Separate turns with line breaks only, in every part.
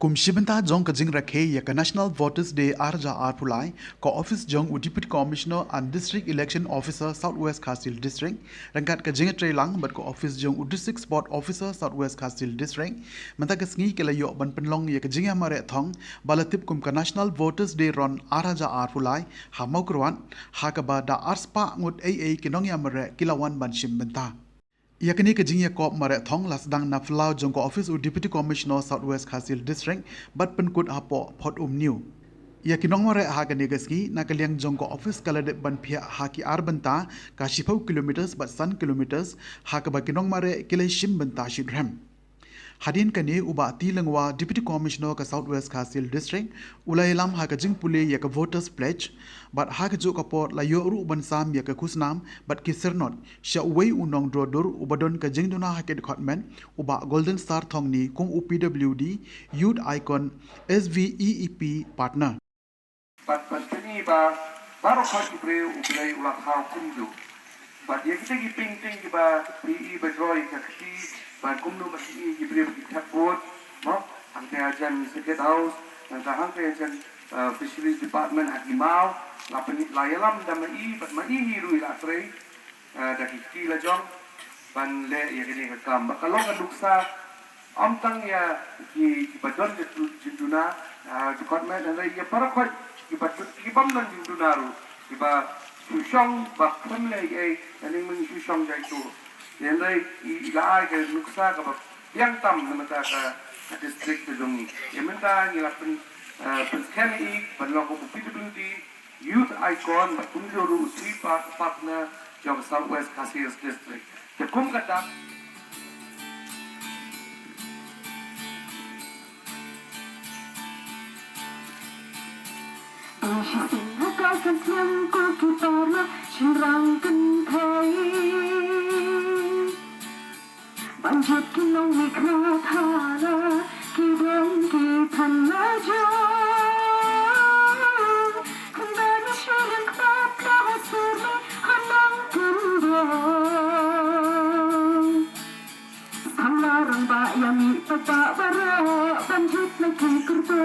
Kumshibanta jong ka jing rakhe ya ka National Voters Day arja arpulai ka office jong Deputy Commissioner and District Election Officer Southwest Khasi District rangkat ka jing lang bat ka office jong District Sport Officer Southwest Khasi District manta ka sngi ke layo ban penlong ya ka jingïamareh thong balatip kum ka National Voters Day ron arja arpulai ha maukruan ha ka ba da arspa ngut AA kinongïamareh kilawan ban shimbanta Yakini ke jingya kop mare thong lasdang na flau jong ko office u Deputy Commissioner Southwest Khasi District bat penkut hapo pot new. Yakinong mare ha ka negaski na kaliang jong ko office kalade ban phia ha ki arbanta ka shipau kilometers bat san kilometers ha ka ba kinong mare kilai shim banta shidrem. Hadin kani uba tilangwa Deputy Commissioner ka Southwest Khasi District ulai lam ha ka jing pule ya ka voters pledge but ha ka jo ka pot la yo ru ban sam ya ka kusnam but ki sernot sha wei unong drodur ubadon ka jing duna ha ke department uba golden star thong ni kung UPWD youth icon SVEEP partner
but kini ba baro khat ibre ulai ulak ha kumdu but ya kita giping ting ba PE bedroy ka Khasi ban kumnu masih ibre kita board no angke ajan secret house dan angke ajan fisheries department hakimau lapenit layalam damai bat mai hiru ila trei dari kila jong ban le ya gini kam kalau kaduksa amtang ya ki badon jinduna department dan ya para khot ki badut ki bamnan jindunaru ki ba susong bak pun le ai aning meng susong jai tu yang lai ila ai ke nuksa ka yang tam namata ka district tu jong ni yang menta ni lapen penskani ban lo ko PWD youth icon batunjuru sri partner jong Southwest Khasi District ke kum kata
Banjut kinong ikna thana kideng ki thanna jo kandang shirin khat ka hasuri hanang kundo samlarang ba yami papa bara banjut lagi kurdo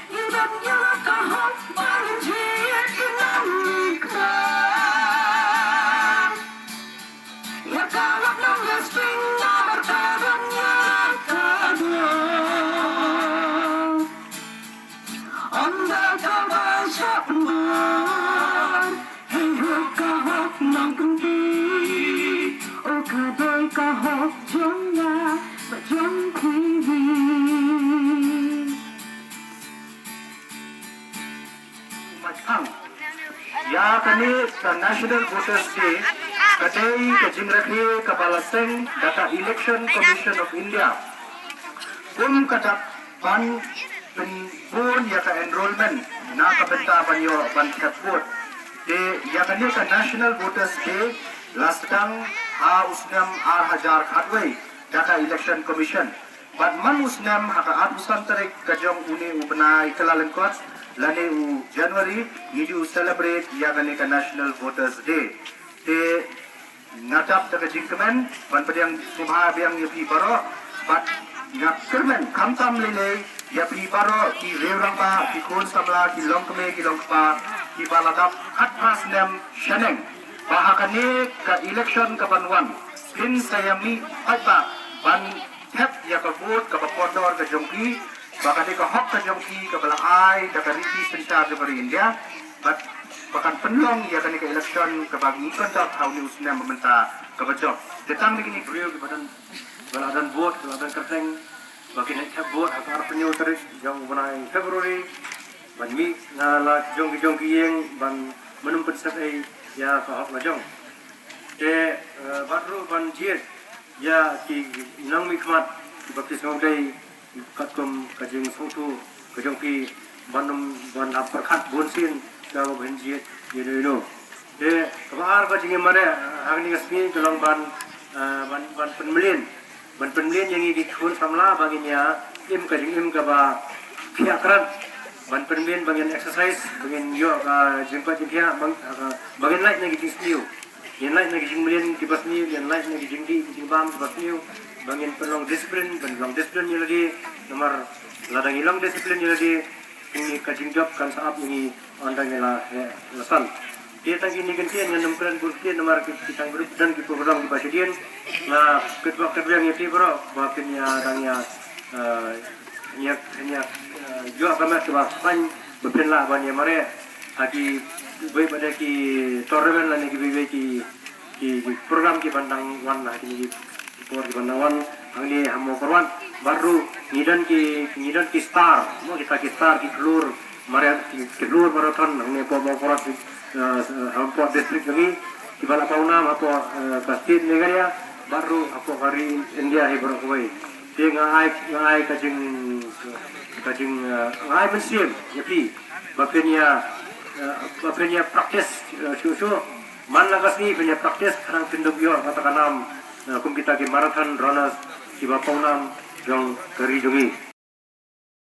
idam ya kahot banjit kinong ikna
Ya kani the National Voters Day kadai ke jingrakhe kabalaseng data Election Commission of India kum kadak ban pun ya ka enrollment na kabenta banyo ban kaput de ya kani ka National Voters Day lasdang ha usnam hajar khatwai data Election Commission but man usnam ha ka adusan tarik kajong uni ubna ikalalan kot lani u January you celebrate ya kani ka National Voters Day de ngatap ta jingkemen ban pediang subha biang yapi baro but ngakkermen kamtam lele yapi baro ki reurang ba ki kon samla ki longkme ki longpa ki baladap khatpas nem shaneng bahakane ka election ka banwan pin sayami aipa ban tap ya ka vote ka podor ka jongki bakane ka hok ka jongki ka balai da ka riti sentar de bari India but bahkan penlong ya kani ke election ke bagi kontak tahun ini usna meminta ke bajok datang begini beliau ke badan vote ke badan kerteng bagi nak vote agar penyu terus yang bulan Februari bagi ngala jong yang ban menumput setai ya faham lajong de baru ban jiet ya ki nang mikmat bagi semudai katkum kajing sotu kajongki banum ban perkat bonsin kalau benjit jadi itu, de kabar kau jangan mana hari ni kesini tolong ban penmelian yang ini kun samla baginya im kaba piakran ban penmelian bagian exercise bagian yo jengkat jengkia bagian lain yang kita sendiri yang lain lagi jingmelian di bas ni, yang lain lagi jingdi di bam di bas ni, bangin penong disiplin, penong disiplin yang lagi nomor ladang hilang disiplin yang lagi ini kajing job kan saat ini andang lah lesan. Dia tak ini gantian yang nomor kursian nomor kita beri dan kita program di pasien. Nah kedua yang itu bro, bapaknya orangnya hanya jual kamera sebab pan berpindah banyak mereka lagi baik pada ki tournament lah ni ki program ki pandang wan lah ki program ki pandang wan angli Mawphor wan baru ngidan ki star mau kita ki star ki keluar keluar marathon angli Mawphor Mawphor district lagi ki bala pauna apa Khasi negara baru apa hari India hebro koi dia ngai kajing ngai mesin nyepi bapaknya praktis susu mana kasih punya praktis sekarang pinduk yo katakan kum kita ke marathon runners di bapau nam yang keri jungi